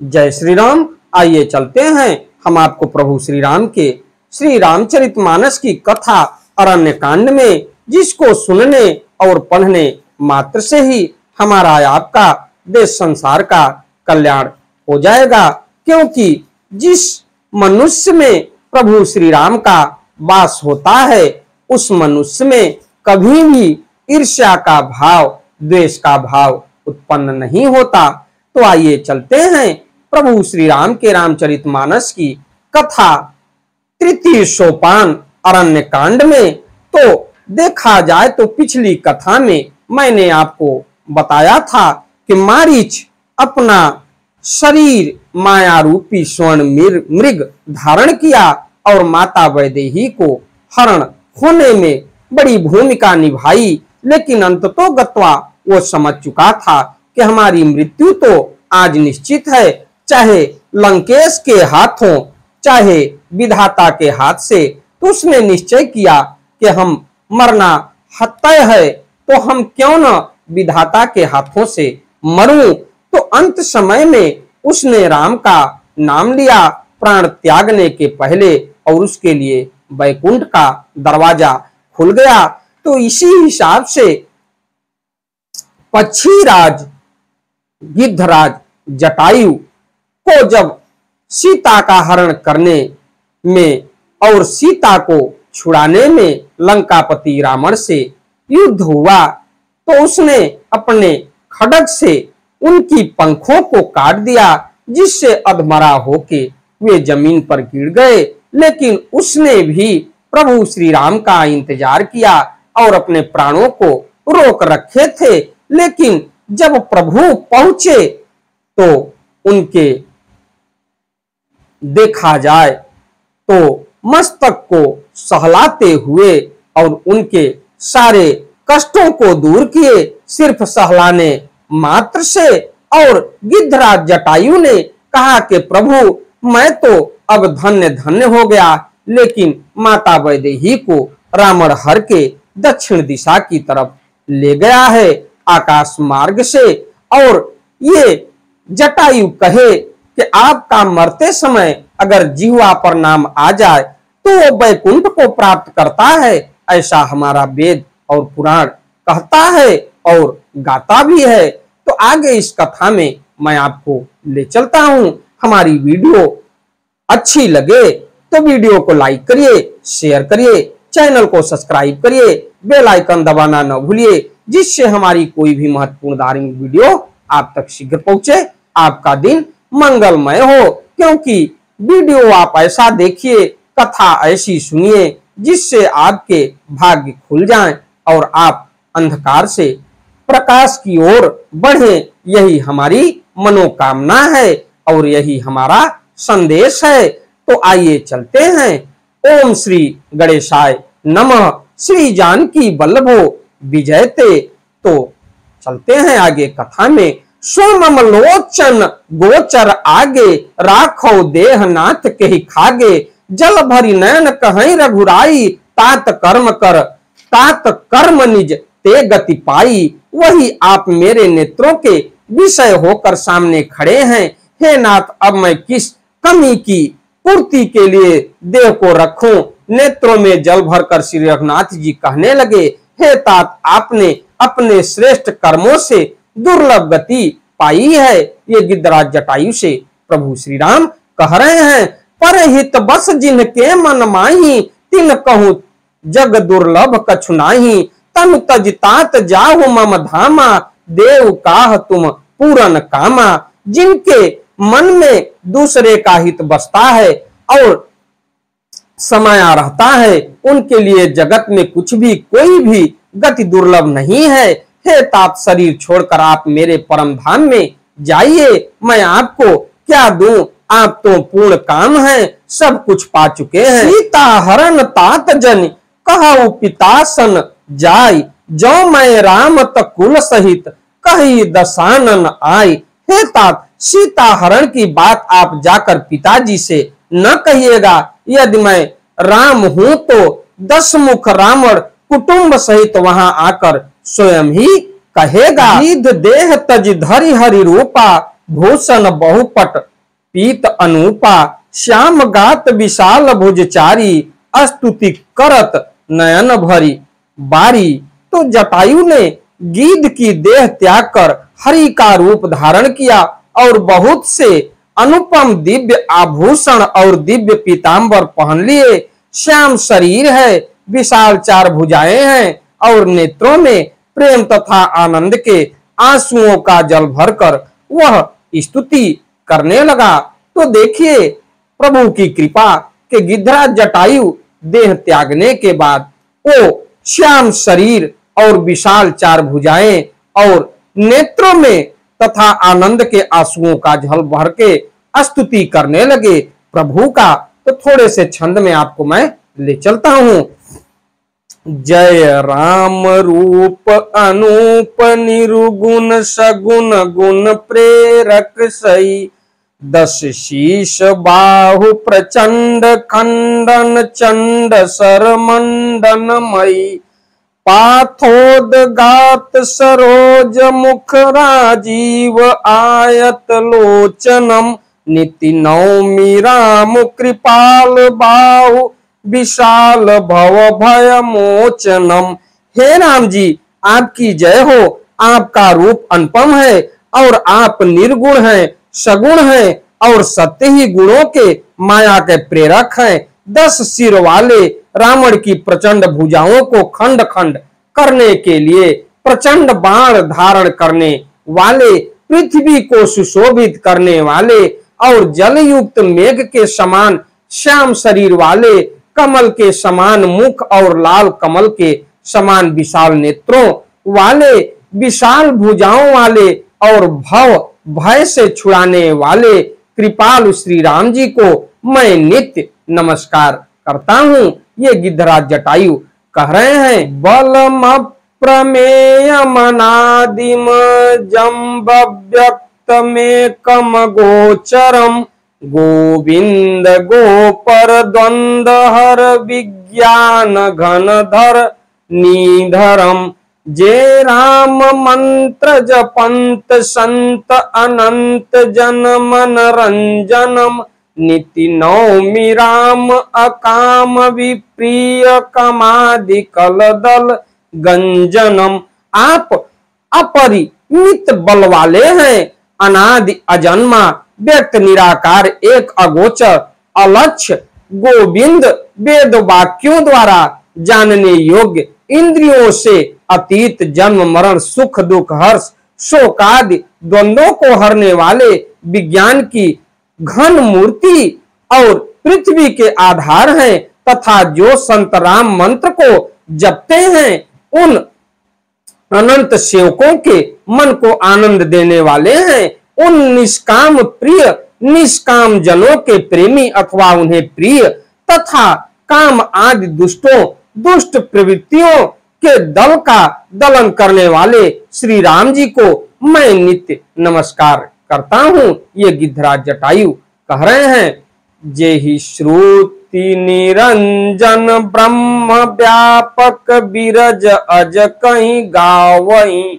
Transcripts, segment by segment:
जय श्री राम। आइए चलते हैं हम आपको प्रभु श्री राम के श्री रामचरितमानस की कथा अरण्य कांड में, जिसको सुनने और पढ़ने मात्र से ही हमारा आपका देश संसार का कल्याण हो जाएगा। क्योंकि जिस मनुष्य में प्रभु श्री राम का वास होता है, उस मनुष्य में कभी भी ईर्ष्या का भाव, द्वेष का भाव उत्पन्न नहीं होता। तो आइए चलते हैं प्रभु श्री राम के रामचरितमानस की कथा तृतीय सोपान अरण्य कांड में। तो देखा जाए तो पिछली कथा में मैंने आपको बताया था कि मारीच अपना शरीर माया रूपी स्वर्ण मृग धारण किया और माता वैदेही को हरण होने में बड़ी भूमिका निभाई, लेकिन अंततोगत्वा वो समझ चुका था कि हमारी मृत्यु तो आज निश्चित है, चाहे लंकेश के हाथों चाहे विधाता के हाथ से। तो उसने निश्चय किया कि हम मरना तय है, तो हम क्यों न विधाता के हाथों से मरूं। तो अंत समय में उसने राम का नाम लिया प्राण त्यागने के पहले, और उसके लिए वैकुंठ का दरवाजा खुल गया। तो इसी हिसाब से पक्षीराज गिद्धराज जटायु को जब सीता का हरण करने में और सीता को छुड़ाने में लंकापति रावण से युद्ध हुआ, तो उसने अपने खड्ग से उनकी पंखों को काट दिया, जिससे अधमरा होके वे जमीन पर गिर गए। लेकिन उसने भी प्रभु श्री राम का इंतजार किया और अपने प्राणों को रोक रखे थे। लेकिन जब प्रभु पहुंचे तो उनके देखा जाए तो मस्तक को सहलाते हुए और उनके सारे कष्टों को दूर किए सिर्फ सहलाने मात्र से। और गिद्धराज जटायु ने कहा कि प्रभु, मैं तो अब धन्य धन्य हो गया, लेकिन माता वैदेही को रावण हर के दक्षिण दिशा की तरफ ले गया है आकाश मार्ग से। और ये जटायु कहे कि आपका मरते समय अगर जिह्वा पर नाम आ जाए तो वो वैकुंठ को प्राप्त करता है, ऐसा हमारा वेद और पुराण कहता है और गाता भी है। तो आगे इस कथा में मैं आपको ले चलता हूं। हमारी वीडियो अच्छी लगे तो वीडियो को लाइक करिए, शेयर करिए, चैनल को सब्सक्राइब करिए, बेल आइकन दबाना न भूलिए, जिससे हमारी कोई भी महत्वपूर्ण धार्मिक वीडियो आप तक शीघ्र पहुंचे। आपका दिन मंगलमय हो, क्योंकि वीडियो आप ऐसा देखिए, कथा ऐसी सुनिए, जिससे आपके भाग्य खुल जाएं और आप अंधकार से प्रकाश की ओर बढ़े। यही हमारी मनोकामना है और यही हमारा संदेश है। तो आइए चलते हैं। ओम श्री गणेशाय नमः। श्री जानकी वल्लभो विजयते। तो चलते हैं आगे कथा में। सोमम लोचन गोचर आगे, राखो देह नाथ के ही खागे। जल भरी नयन कहीं रघुराई, तात कर्म निज ते गति पाई। वही आप मेरे नेत्रों के विषय होकर सामने खड़े हैं। हे नाथ, अब मैं किस कमी की पूर्ति के लिए देह को रखूं। नेत्रों में जल भरकर श्री रघुनाथ जी कहने लगे, हे तात, आपने अपने श्रेष्ठ कर्मों से दुर्लभ गति पाई है। ये गिद्धराज जटायु से प्रभु श्री राम कह रहे हैं। परहित बस जिनके मन माही, तिन कहूं जग दुर्लभ कछु नाही। तनु तज तात जाहु मम धामा, देव काह तुम पूरन कामा। जिनके मन में दूसरे का हित बसता है और समाया रहता है, उनके लिए जगत में कुछ भी कोई भी गति दुर्लभ नहीं है। हे तात, शरीर छोड़कर आप मेरे परम धाम में जाइए। मैं आपको क्या दूं, आप तो पूर्ण काम है, सब कुछ पा चुके हैं। सीता हरण तात जन कहु पितासन जाय, जो मैं राम तकुल सहित कही दशानन आय। हे तात, सीता हरण की बात आप जाकर पिताजी से न कहिएगा। यदि मैं राम हूं तो 10 मुख रावण कुटुंब सहित वहां आकर स्वयं ही कहेगा। गिद्ध देह तज धरि हरि रूपा, भूषण बहुपट पीत अनूपा, श्याम गात विशाल भुजचारी, स्तुति करत नयन भरी बारी। तो जटायु ने गीध की देह त्याग कर हरि का रूप धारण किया और बहुत से अनुपम दिव्य आभूषण और दिव्य पीतांबर पहन लिए। श्याम शरीर है, विशाल चार भुजाएं हैं और नेत्रों में प्रेम तथा आनंद के आंसुओं का जल भरकर वह स्तुति करने लगा। तो देखिए प्रभु की कृपा के गिद्धराज जटायु देह त्यागने के बाद वो श्याम शरीर और विशाल चार भुजाएं और नेत्रों में तथा आनंद के आंसुओं का जल भर के स्तुति करने लगे प्रभु का। तो थोड़े से छंद में आपको मैं ले चलता हूं। जय राम रूप अनूप निरुगुण सगुण गुण प्रेरक सई, दस शीश बाहु प्रचंड खंडन चंड सर मंडन मई, पाथोदगात सरोज मुख राजीव आयत लोचनम, निति नौमि राम कृपाल बाहु विशाल भव भय मोचनम। हे राम जी आपकी जय हो, आपका रूप अनुपम है और आप निर्गुण हैं, सगुण हैं और सत्य ही गुणों के माया के प्रेरक हैं। 10 सिर वाले रावण की प्रचंड भुजाओं को खंड खंड करने के लिए प्रचंड बाण धारण करने वाले, पृथ्वी को सुशोभित करने वाले और जलयुक्त मेघ के समान श्याम शरीर वाले, कमल के समान मुख और लाल कमल के समान विशाल नेत्रों वाले, विशाल भुजाओं वाले और भव भय से छुड़ाने वाले कृपालु श्री राम जी को मैं नित्य नमस्कार करता हूँ। ये गिद्धराज जटायु कह रहे हैं। बलम प्रमेय मनादिम जम्ब व्यक्त में कम गोचरम, गोविंद गोपर द्वंद हर विज्ञान घनधर नीधरम, जे राम मंत्र जपंत संत अनंत जन मन रंजनम, निति नौमि राम अकाम विप्रिय कमादि कलदल गंजनम। आप अपरिमित बल वाले हैं, अनादि अजन्मा व्यक्त निराकार एक अगोचर अलक्ष्य, गोविंद वेद वाक्यों द्वारा जानने योग्य, इंद्रियों से अतीत, जन्म मरण सुख दुख हर्ष शोक आदि द्वंद्वों को हरने वाले, विज्ञान की घन मूर्ति और पृथ्वी के आधार हैं, तथा जो संत राम मंत्र को जपते हैं उन अनंत सेवकों के मन को आनंद देने वाले हैं, उन निष्काम प्रिय निष्काम जनों के प्रेमी अथवा उन्हें प्रिय तथा काम आदि दुष्ट प्रवृत्तियों के दल का दलन करने वाले श्री राम जी को मैं नित्य नमस्कार करता हूँ। ये गिद्धराज जटायु कह रहे हैं। जेहि श्रुति निरंजन ब्रह्म व्यापक बिरज अज कहीं गावहीं,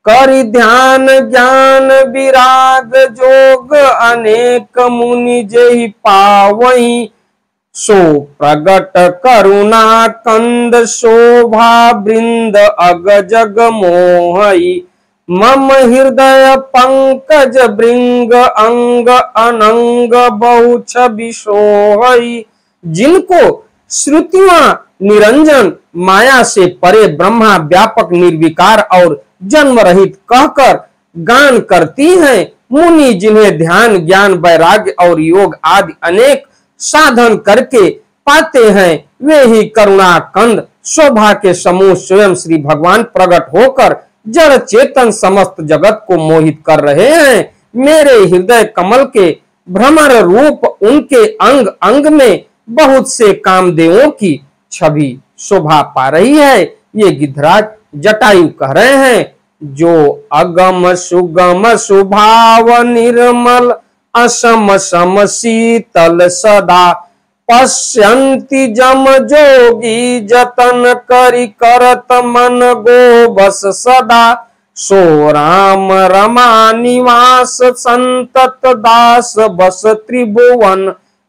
करि ध्यान ज्ञान विराग जोग अनेक मुनि जेहि पावहीं, सो प्रगट करुणा कंद शोभा बृंद अग जग मोहई, मम हृदय पंकज भृंग अंग अनंग बहु छवि सोहई। जिनको श्रुतियां निरंजन माया से परे ब्रह्मा व्यापक निर्विकार और जन्म रहित कहकर गान करती हैं, मुनि जिन्हें ध्यान ज्ञान वैराग्य और योग आदि अनेक साधन करके पाते हैं, वे ही करुणा कंद शोभा के समूह स्वयं श्री भगवान प्रकट होकर जड़ चेतन समस्त जगत को मोहित कर रहे हैं। मेरे हृदय कमल के भ्रमर रूप उनके अंग अंग में बहुत से कामदेवों की छवि शोभा पा रही है। ये गिद्धराज जटायु कह रहे हैं। जो अगम सुगम सुभाव निर्मल असम सम शीतल सदा, पश्यन्ति जम जोगी जतन करि करत मन गो बस सदा, सो राम रमा निवास संतत दास बस त्रिभुवन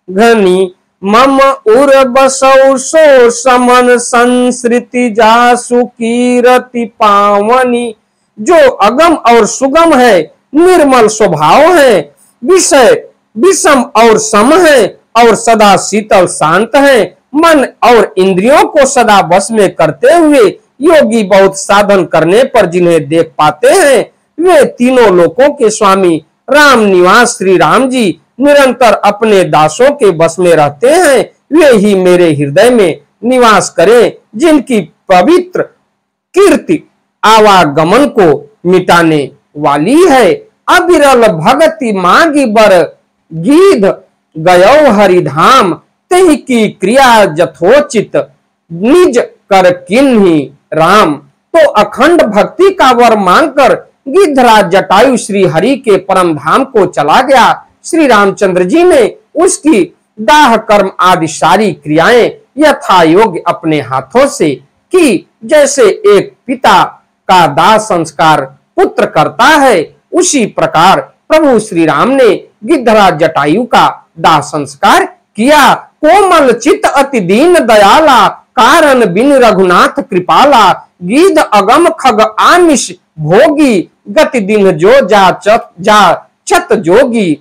घनी मम उर बसौ सो समन संसृति जासु कीरति पावनी। जो अगम और सुगम है, निर्मल स्वभाव है, विषय विषम और सम है और सदा शीतल शांत है। मन और इंद्रियों को सदा वश में करते हुए योगी बहुत साधन करने पर जिन्हें देख पाते हैं, वे तीनों लोकों के स्वामी राम निवास श्री राम जी निरंतर अपने दासों के बस में रहते हैं। वे ही मेरे हृदय में निवास करें, जिनकी पवित्र कीर्ति आवागमन को मिटाने वाली है। अविरल भगति मांगी बर गीध गयो हरिधाम, तहि की क्रिया यथोचित निज कर किन्ही राम। तो अखंड भक्ति का वर मांगकर गिद्धराज जटायु श्री हरि के परम धाम को चला गया। श्री रामचंद्र जी ने उसकी दाह कर्म आदि सारी क्रियाएं यथा योग्य अपने हाथों से की। जैसे एक पिता का दाह संस्कार पुत्र करता है, उसी प्रकार प्रभु श्री राम ने गिद्धराज जटायु का दाह संस्कार किया। कोमल चित अति दीन दयाला, कारण बिन रघुनाथ कृपाला। गीध अगम खग आमिष भोगी, गति दिन जो जा चत जोगी।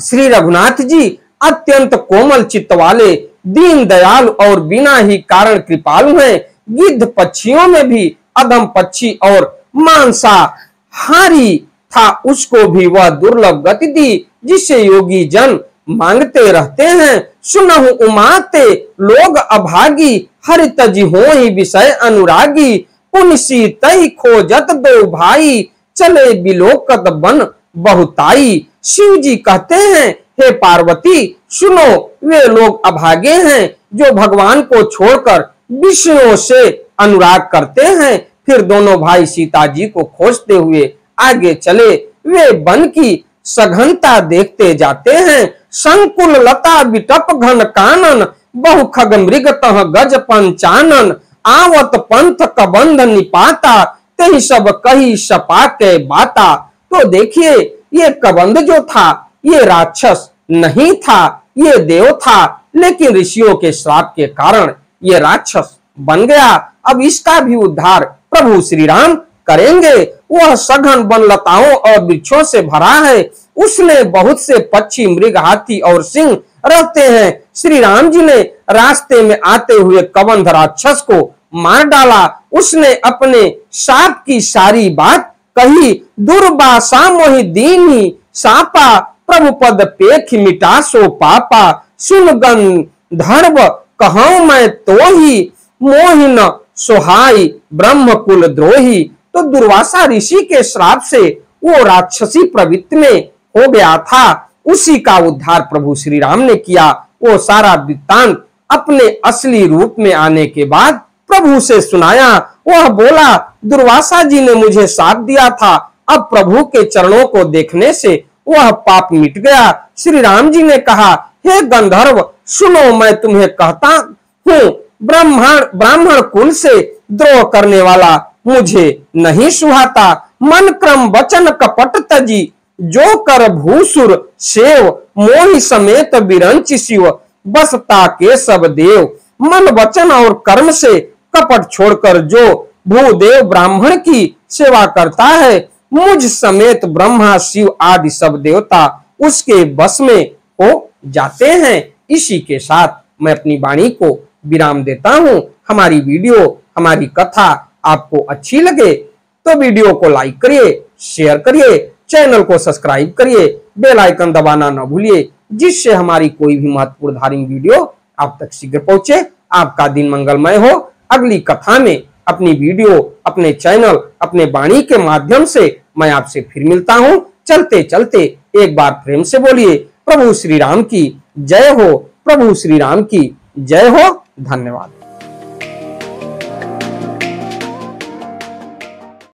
श्री रघुनाथ जी अत्यंत कोमल चित्त वाले, दीन दयालु और बिना ही कारण कृपालु हैं। गिद्ध पक्षियों में भी अधम पक्षी और मांसाहारी था, उसको भी वह दुर्लभ गति दी जिसे योगी जन मांगते रहते हैं। सुनहु उमाते लोग अभागी, हरि तजी होहि विषय अनुरागी। पुनसी तई खोजत दो भाई, चले बिलोकत बन बहुताई। शिव जी कहते हैं, हे पार्वती सुनो, वे लोग अभागे हैं जो भगवान को छोड़कर विषयों से अनुराग करते हैं। फिर दोनों भाई सीता जी को खोजते हुए आगे चले। वे वन की सघनता देखते जाते हैं। संकुल लता बिटप घन कानन, बहु खग मृग तह गज पंचानन। आवत पंथ कबंध निपाता, तही सब कही सपा के बाता। तो देखिए, ये कबंध जो था ये राक्षस नहीं था, ये देव था, लेकिन ऋषियों के श्राप के कारण ये राक्षस बन गया। अब इसका भी उद्धार प्रभु श्री राम करेंगे। वह सघन वन लताओं और वृक्षों से भरा है, उसने बहुत से पक्षी मृग हाथी और सिंह रहते हैं। श्री राम जी ने रास्ते में आते हुए कबंध राक्षस को मार डाला। उसने अपने साप की सारी बात कही। दुर्बासा मोहि दीनी सापा, प्रभु पद पेख मिटा सो पापा। सुन गंधर्व कहूं मैं तो ही, मोहिन सोहाई ब्रह्म कुल द्रोही। तो दुर्वासा ऋषि के श्राप से वो राक्षसी प्रवृत्ति में हो गया था, उसी का उद्धार प्रभु श्री राम ने किया। वो सारा वृत्तांत अपने असली रूप में आने के बाद प्रभु से सुनाया। वह बोला, दुर्वासा जी ने मुझे साथ दिया था, अब प्रभु के चरणों को देखने से वह पाप मिट गया। श्री राम जी ने कहा, हे गंधर्व सुनो, मैं तुम्हें कहता हूँ, ब्राह्मण कुल से द्रोह करने वाला मुझे नहीं सुहाता। मन क्रम वचन कपट तजी, जो कर भूसुर सेव। मोहि समेत बिरंचि शिव, बसता के सब देव। मन वचन और कर्म से कपट छोड़कर जो भूदेव ब्राह्मण की सेवा करता है, मुझ समेत ब्रह्मा शिव आदि सब देवता उसके बस में हो जाते हैं। इसी के साथ मैं अपनी वाणी को विराम देता हूँ। हमारी वीडियो, हमारी कथा आपको अच्छी लगे तो वीडियो को लाइक करिए, शेयर करिए, चैनल को सब्सक्राइब करिए, बेल आइकन दबाना न भूलिए, जिससे हमारी कोई भी महत्वपूर्ण धार्मिक वीडियो आप तक शीघ्र पहुंचे। आपका दिन मंगलमय हो। अगली कथा में अपनी वीडियो, अपने चैनल, अपने वाणी के माध्यम से मैं आपसे फिर मिलता हूं। चलते चलते एक बार प्रेम से बोलिए, प्रभु श्री राम की जय हो, प्रभु श्री राम की जय हो। धन्यवाद।